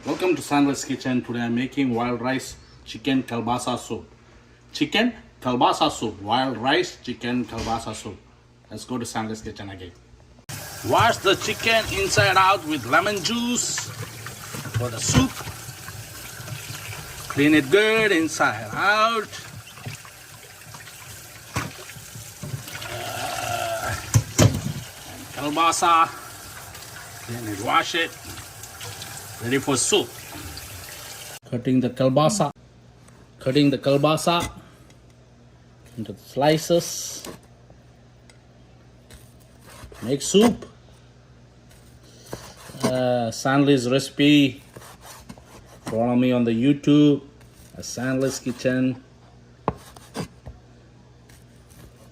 Welcome to Sandler's Kitchen. Today I'm making wild rice chicken kielbasa soup. Chicken kielbasa soup. Wild rice chicken kielbasa soup. Let's go to Sandler's Kitchen again. Wash the chicken inside out with lemon juice for the soup. Clean it good inside out. Kielbasa. Clean it, wash it. Ready for soup. Cutting the kielbasa into slices. Make soup. Sandler's recipe. Follow me on the YouTube. Sandler's Kitchen.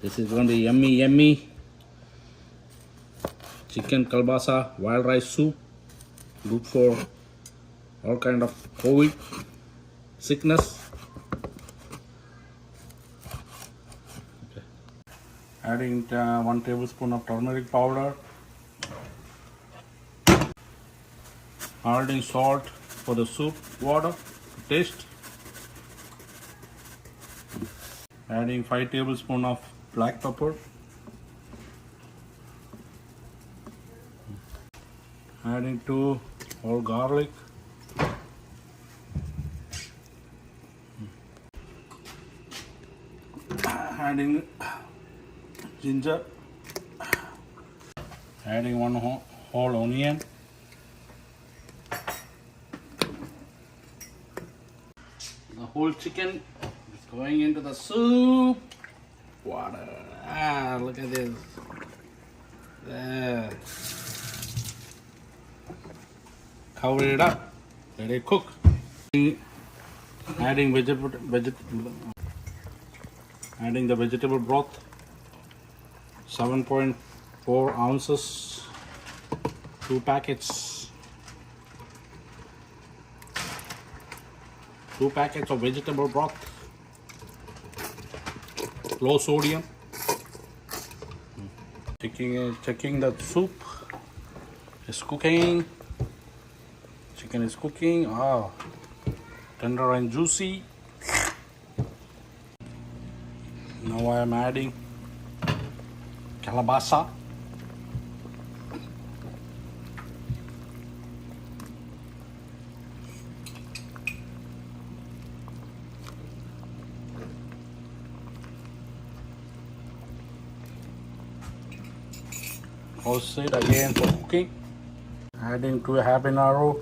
This is going to be yummy chicken kielbasa wild rice soup. Good for all kind of COVID sickness. Okay. Adding 1 tablespoon of turmeric powder. Adding salt for the soup water to taste. Adding 5 tablespoons of black pepper. Adding 2 whole garlic. Adding ginger. Adding 1 whole onion. The whole chicken is going into the soup. Water. Look at this. There. Cover it up. Let it cook. Adding adding the vegetable broth. 7.4 ounces. 2 packets. 2 packets of vegetable broth. Low sodium. Checking the soup is cooking. Chicken is cooking. Tender and juicy. Now I am adding kielbasa. Toss it again for cooking. Adding to a habanero.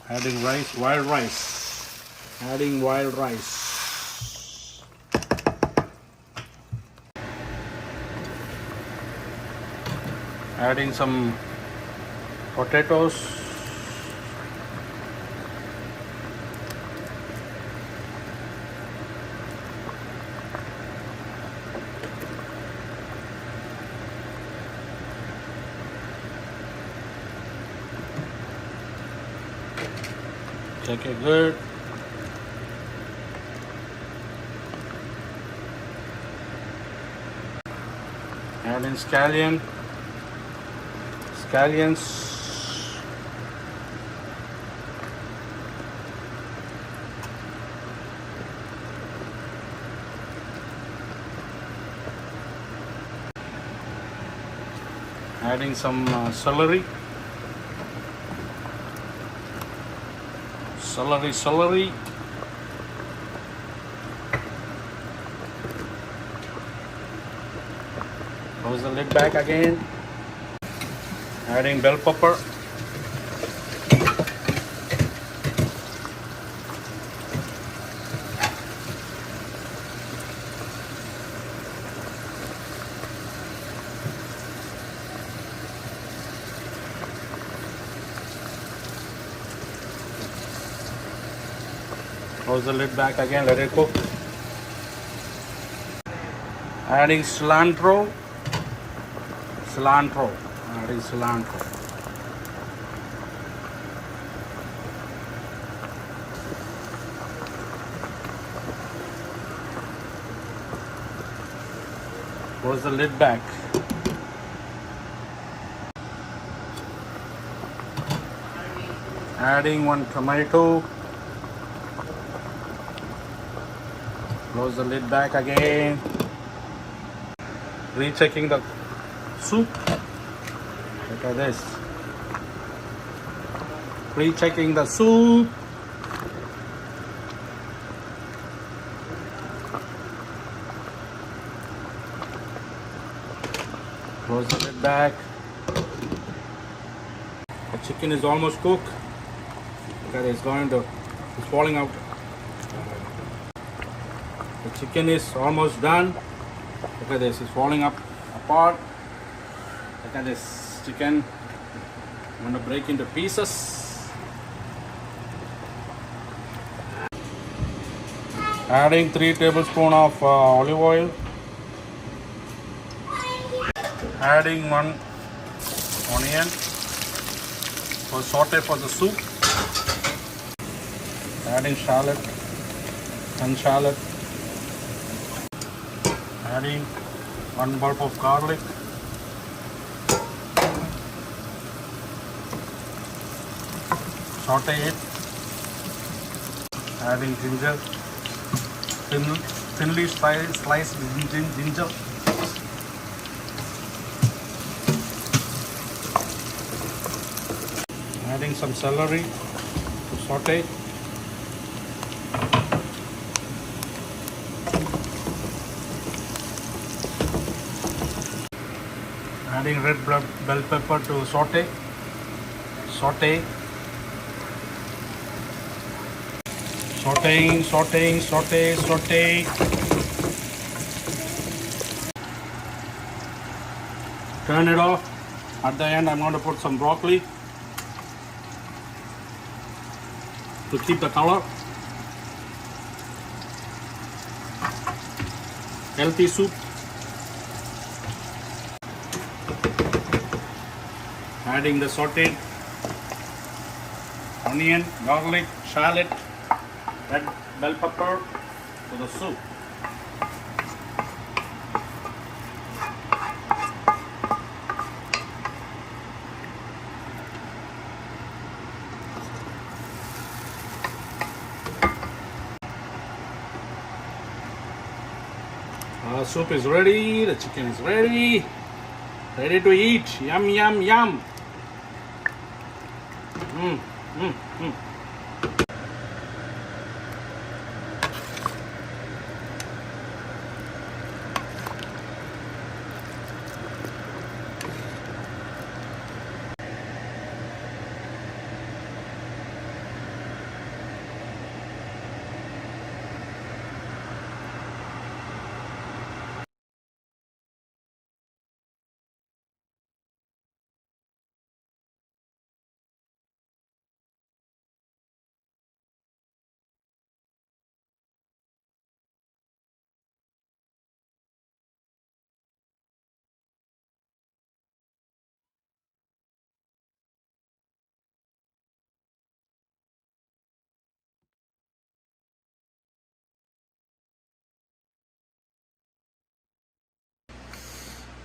Adding rice, wild rice. Adding wild rice. Adding some potatoes. Check it good. Add in scallions. Adding some celery. Celery. Close the lid back again. Adding bell pepper. Close the lid back again, let it cook. Adding cilantro. Adding cilantro. Close the lid back. Adding one tomato. Close the lid back again. Rechecking the soup. Look at this. Rechecking the soup. Close the lid back. The chicken is almost cooked. Look at it, it's falling out. The chicken is almost done. Look at this, it's falling apart. Look at this chicken. I'm going to break into pieces. Adding 3 tablespoons of olive oil. Adding 1 onion for saute for the soup. Adding shallot and shallot. Adding 1 bulb of garlic. Saute it. Adding ginger. Thinly sliced ginger. Adding some celery to saute. Adding red bell pepper to saute. Sauteing. Turn it off. At the end, I'm going to put some broccoli to keep the color. Healthy soup. Adding the sauteed onion, garlic, shallot, red bell pepper to the soup. Our soup is ready, the chicken is ready to eat. Yum, yum, yum.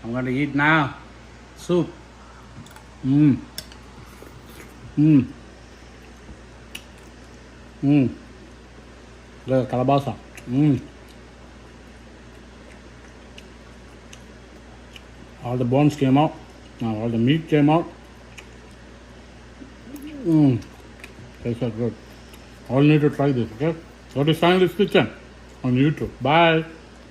I'm going to eat now. Soup. Look at Kielbasa. All the bones came out. Now all the meat came out. Tastes so good. All need to try this, okay? Go to Stanley's Kitchen on YouTube. Bye.